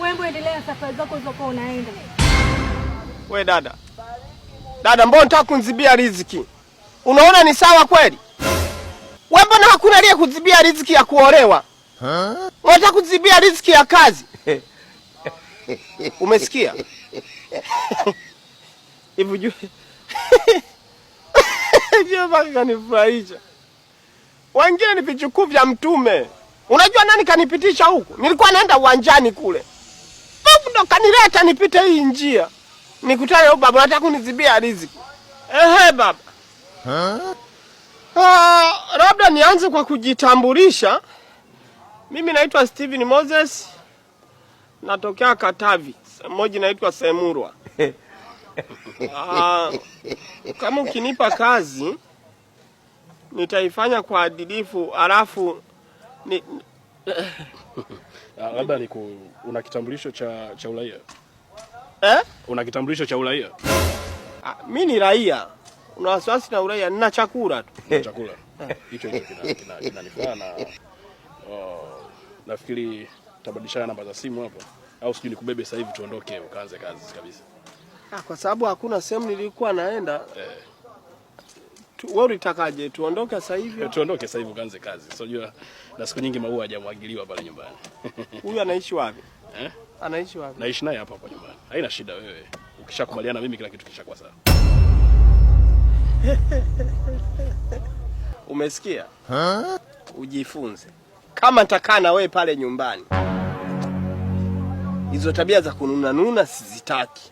Wewe endelea safari zako zako unaenda. We dada. Dada, mbona unataka kunizibia riziki? Unaona ni sawa kweli? Wewe mbona hakuna aliye kuzibia riziki ya kuolewa? Unataka kuzibia riziki ya kazi? Umesikia? Hivi juu. Hiyo baki kanifurahisha. Wengine ni vichukuu vya Mtume. Unajua nani kanipitisha huku? Nilikuwa naenda uwanjani kule. Mungu ndo kanileta nipite hii njia. Nikutane na baba, nataka kunizibia riziki. Ehe baba. Labda nianze kwa kujitambulisha. Mimi naitwa Steven Moses. Natokea Katavi. Mmoja naitwa Semurwa. Kama ukinipa kazi nitaifanya kwa adilifu, alafu labda una kitambulisho cha uraia? Una kitambulisho cha uraia? Mimi ni raia. Una wasiwasi na uraia? Nina chakula tu. Chakula. Hicho kinanifaa na nafikiri tabadilishana namba za simu hapo, au sijui nikubebe sasa hivi tuondoke ukaanze kazi kabisa. Kwa sababu hakuna sehemu nilikuwa naenda. Wewe unatakaje tuondoke sasa hivi? Tuondoke sasa hivi ukaanze kazi. Unajua na siku nyingi maua hajamwagiliwa pale nyumbani. Huyu anaishi wapi? Anaishi wapi? Naishi naye hapa nyumbani. Haina shida wewe. Ukishakubaliana mimi kila kitu kishakuwa sawa. Umesikia? Ujifunze. Kama nitakaa na wewe pale nyumbani, hizo tabia za kununa nuna sizitaki.